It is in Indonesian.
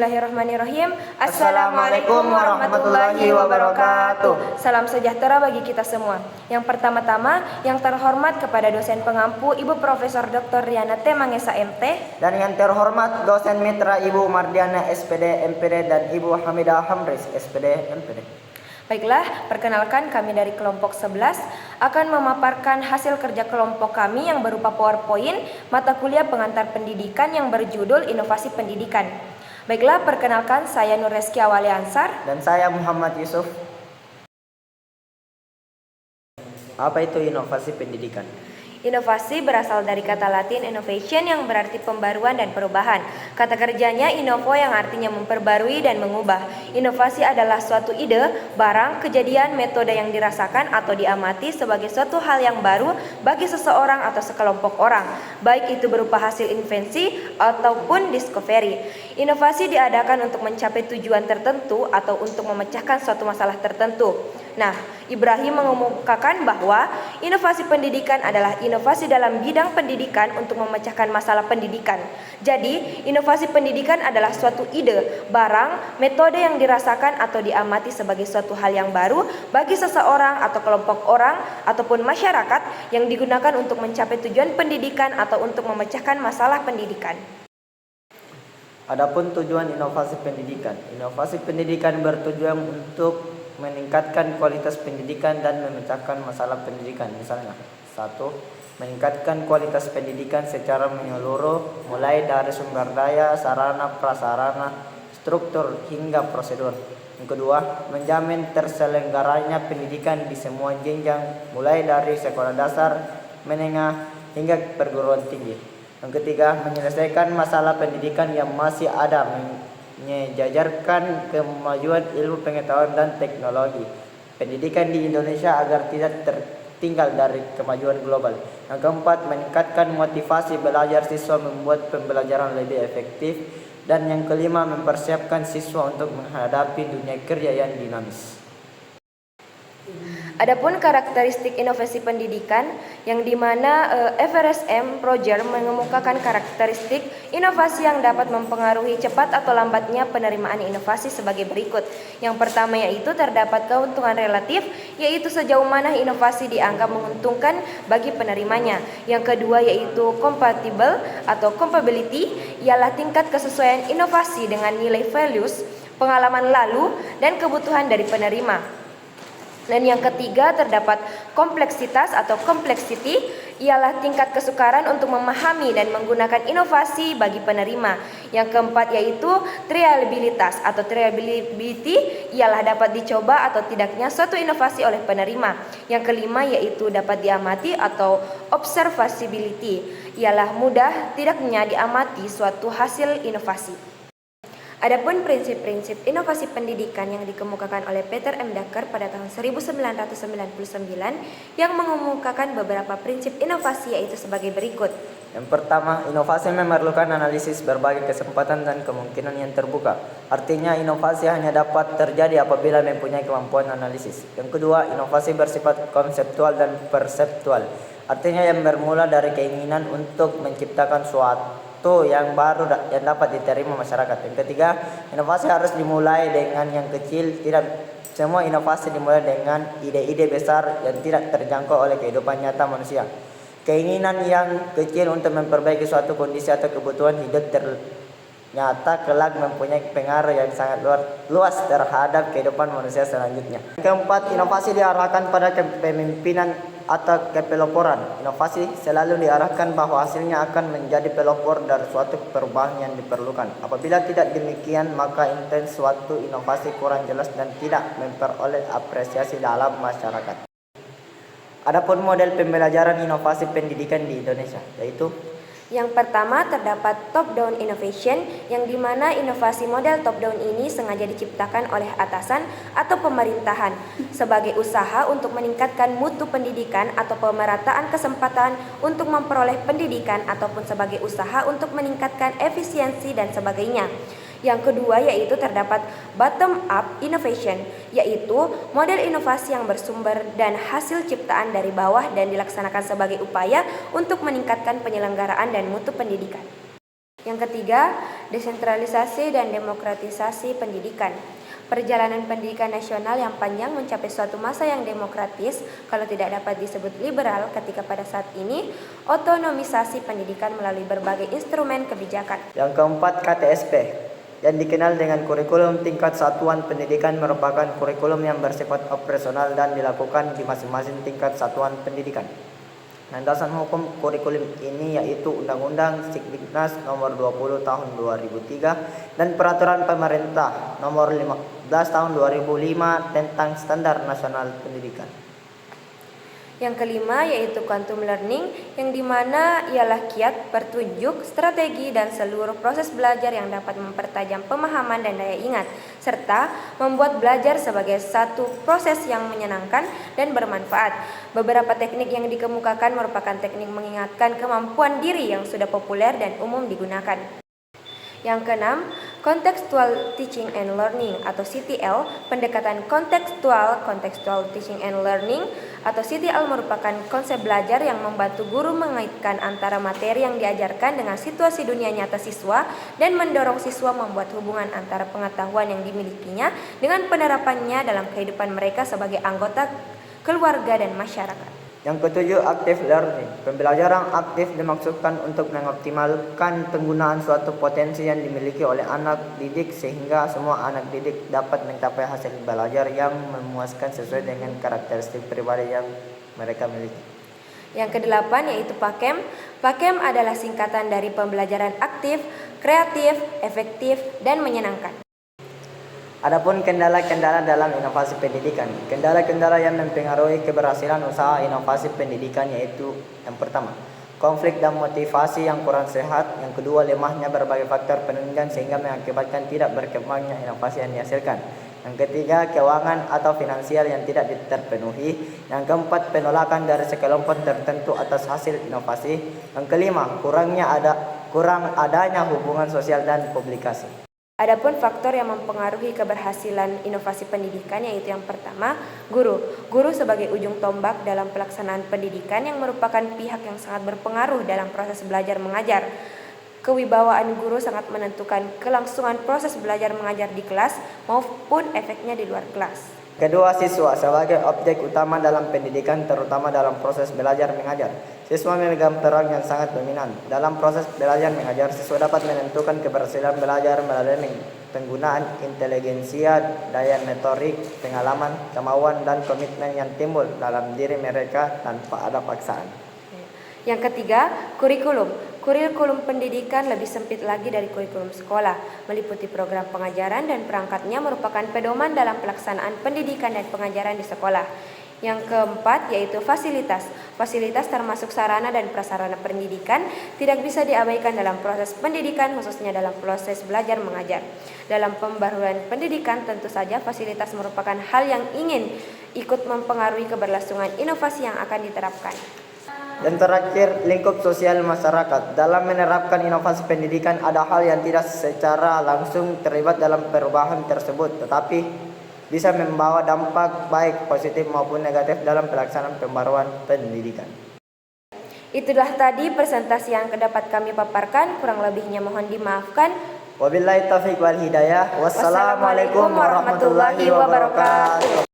Bismillahirrahmanirrahim. Assalamualaikum warahmatullahi wabarakatuh. Salam sejahtera bagi kita semua. Yang pertama-tama, yang terhormat kepada dosen pengampu Ibu Profesor Dr. Riana T. Mangesa MT. Dan yang terhormat dosen mitra Ibu Mardiana SPD MPD dan Ibu Hamidah Hamris SPD MPD. Baiklah, perkenalkan kami dari kelompok 11 akan memaparkan hasil kerja kelompok kami yang berupa PowerPoint mata kuliah pengantar pendidikan yang berjudul Inovasi Pendidikan. Baiklah, perkenalkan saya Nur Reski Awali Ansar. Dan saya Muhammad Yusuf. Apa itu inovasi pendidikan? Inovasi berasal dari kata Latin innovation yang berarti pembaruan dan perubahan. Kata kerjanya innovo yang artinya memperbarui dan mengubah. Inovasi adalah suatu ide, barang, kejadian, metode yang dirasakan atau diamati sebagai suatu hal yang baru bagi seseorang atau sekelompok orang, baik itu berupa hasil invensi ataupun discovery. Inovasi diadakan untuk mencapai tujuan tertentu atau untuk memecahkan suatu masalah tertentu. Nah, Ibrahim mengemukakan bahwa inovasi pendidikan adalah inovasi dalam bidang pendidikan untuk memecahkan masalah pendidikan. Jadi, inovasi pendidikan adalah suatu ide, barang, metode yang dirasakan atau diamati sebagai suatu hal yang baru bagi seseorang atau kelompok orang ataupun masyarakat yang digunakan untuk mencapai tujuan pendidikan atau untuk memecahkan masalah pendidikan. Adapun tujuan inovasi pendidikan. Inovasi pendidikan bertujuan untuk meningkatkan kualitas pendidikan dan memecahkan masalah pendidikan. Misalnya, 1. Meningkatkan kualitas pendidikan secara menyeluruh mulai dari sumber daya, sarana, prasarana, struktur hingga prosedur. Yang kedua, menjamin terselenggaranya pendidikan di semua jenjang mulai dari sekolah dasar, menengah hingga perguruan tinggi. Yang ketiga, menyelesaikan masalah pendidikan yang masih ada, menyejajarkan kemajuan ilmu pengetahuan dan teknologi pendidikan di Indonesia agar tidak tertinggal dari kemajuan global. Yang keempat, meningkatkan motivasi belajar siswa membuat pembelajaran lebih efektif. Dan yang kelima, mempersiapkan siswa untuk menghadapi dunia kerja yang dinamis. Adapun karakteristik inovasi pendidikan yang dimana FRSM Projer mengemukakan karakteristik inovasi yang dapat mempengaruhi cepat atau lambatnya penerimaan inovasi sebagai berikut. Yang pertama yaitu terdapat keuntungan relatif, yaitu sejauh mana inovasi dianggap menguntungkan bagi penerimanya. Yang kedua yaitu compatible atau compatibility, ialah tingkat kesesuaian inovasi dengan nilai values, pengalaman lalu, dan kebutuhan dari penerima. Dan yang ketiga terdapat kompleksitas atau complexity, ialah tingkat kesukaran untuk memahami dan menggunakan inovasi bagi penerima. Yang keempat yaitu triabilitas atau triability, ialah dapat dicoba atau tidaknya suatu inovasi oleh penerima. Yang kelima yaitu dapat diamati atau observability, ialah mudah tidaknya diamati suatu hasil inovasi. Adapun prinsip-prinsip inovasi pendidikan yang dikemukakan oleh Peter M. Drucker pada tahun 1999 yang mengemukakan beberapa prinsip inovasi yaitu sebagai berikut. Yang pertama, inovasi memerlukan analisis berbagai kesempatan dan kemungkinan yang terbuka. Artinya, inovasi hanya dapat terjadi apabila mempunyai kemampuan analisis. Yang kedua, inovasi bersifat konseptual dan perseptual. Artinya yang bermula dari keinginan untuk menciptakan suatu yang baru yang dapat diterima masyarakat. Yang ketiga, inovasi harus dimulai dengan yang kecil. Tidak semua inovasi dimulai dengan ide-ide besar yang tidak terjangkau oleh kehidupan nyata manusia. Keinginan yang kecil untuk memperbaiki suatu kondisi atau kebutuhan hidup ternyata kelak mempunyai pengaruh yang sangat luas terhadap kehidupan manusia selanjutnya. Yang keempat, inovasi diarahkan pada kepemimpinan atau kepeloporan. Inovasi selalu diarahkan bahwa hasilnya akan menjadi pelopor dari suatu perubahan yang diperlukan. Apabila tidak demikian, maka intens suatu inovasi kurang jelas dan tidak memperoleh apresiasi dalam masyarakat. Adapun model pembelajaran inovasi pendidikan di Indonesia, yaitu yang pertama terdapat top-down innovation, yang dimana inovasi model top-down ini sengaja diciptakan oleh atasan atau pemerintahan sebagai usaha untuk meningkatkan mutu pendidikan atau pemerataan kesempatan untuk memperoleh pendidikan ataupun sebagai usaha untuk meningkatkan efisiensi dan sebagainya. Yang kedua yaitu terdapat bottom up innovation, yaitu model inovasi yang bersumber dan hasil ciptaan dari bawah dan dilaksanakan sebagai upaya untuk meningkatkan penyelenggaraan dan mutu pendidikan. Yang ketiga, desentralisasi dan demokratisasi pendidikan. Perjalanan pendidikan nasional yang panjang mencapai suatu masa yang demokratis, kalau tidak dapat disebut liberal ketika pada saat ini, otonomisasi pendidikan melalui berbagai instrumen kebijakan. Yang keempat, KTSP, yang dikenal dengan kurikulum tingkat satuan pendidikan merupakan kurikulum yang bersifat operasional dan dilakukan di masing-masing tingkat satuan pendidikan. Landasan hukum kurikulum ini yaitu Undang-Undang Sikdiknas Nomor 20 Tahun 2003 dan Peraturan Pemerintah Nomor 15 Tahun 2005 tentang Standar Nasional Pendidikan. Yang kelima yaitu quantum learning, yang dimana ialah kiat, petunjuk, strategi, dan seluruh proses belajar yang dapat mempertajam pemahaman dan daya ingat, serta membuat belajar sebagai satu proses yang menyenangkan dan bermanfaat. Beberapa teknik yang dikemukakan merupakan teknik mengingatkan kemampuan diri yang sudah populer dan umum digunakan. Yang keenam, Contextual Teaching and Learning atau CTL. Pendekatan kontekstual, Contextual Teaching and Learning atau CTL merupakan konsep belajar yang membantu guru mengaitkan antara materi yang diajarkan dengan situasi dunia nyata siswa dan mendorong siswa membuat hubungan antara pengetahuan yang dimilikinya dengan penerapannya dalam kehidupan mereka sebagai anggota keluarga dan masyarakat. Yang ketujuh, active learning. Pembelajaran aktif dimaksudkan untuk mengoptimalkan penggunaan suatu potensi yang dimiliki oleh anak didik sehingga semua anak didik dapat mencapai hasil belajar yang memuaskan sesuai dengan karakteristik pribadi yang mereka miliki. Yang kedelapan yaitu PAKEM. PAKEM adalah singkatan dari pembelajaran aktif, kreatif, efektif, dan menyenangkan. Adapun kendala-kendala dalam inovasi pendidikan. Kendala-kendala yang mempengaruhi keberhasilan usaha inovasi pendidikan yaitu yang pertama, konflik dan motivasi yang kurang sehat. Yang kedua, lemahnya berbagai faktor penunjang sehingga mengakibatkan tidak berkembangnya inovasi yang dihasilkan. Yang ketiga, keuangan atau finansial yang tidak terpenuhi. Yang keempat, penolakan dari sekelompok tertentu atas hasil inovasi. Yang kelima, kurang adanya hubungan sosial dan publikasi. Adapun faktor yang mempengaruhi keberhasilan inovasi pendidikan yaitu yang pertama, guru. Guru sebagai ujung tombak dalam pelaksanaan pendidikan yang merupakan pihak yang sangat berpengaruh dalam proses belajar mengajar. Kewibawaan guru sangat menentukan kelangsungan proses belajar mengajar di kelas maupun efeknya di luar kelas. Kedua, siswa sebagai objek utama dalam pendidikan terutama dalam proses belajar mengajar. Siswa memegang peran yang sangat dominan. Dalam proses belajar mengajar, siswa dapat menentukan keberhasilan belajar melalui penggunaan inteligensia, daya motorik, pengalaman, kemauan, dan komitmen yang timbul dalam diri mereka tanpa ada paksaan. Yang ketiga, kurikulum. Kurikulum pendidikan lebih sempit lagi dari kurikulum sekolah, meliputi program pengajaran dan perangkatnya merupakan pedoman dalam pelaksanaan pendidikan dan pengajaran di sekolah. Yang keempat yaitu fasilitas. Fasilitas termasuk sarana dan prasarana pendidikan tidak bisa diabaikan dalam proses pendidikan, khususnya dalam proses belajar mengajar. Dalam pembaruan pendidikan tentu saja fasilitas merupakan hal yang ingin ikut mempengaruhi keberlangsungan inovasi yang akan diterapkan. Dan terakhir, lingkup sosial masyarakat. Dalam menerapkan inovasi pendidikan ada hal yang tidak secara langsung terlibat dalam perubahan tersebut, tetapi bisa membawa dampak baik positif maupun negatif dalam pelaksanaan pembaruan pendidikan. Itulah tadi presentasi yang dapat kami paparkan, kurang lebihnya mohon dimaafkan. Wabillahi taufiq wal hidayah. Wassalamualaikum warahmatullahi wabarakatuh.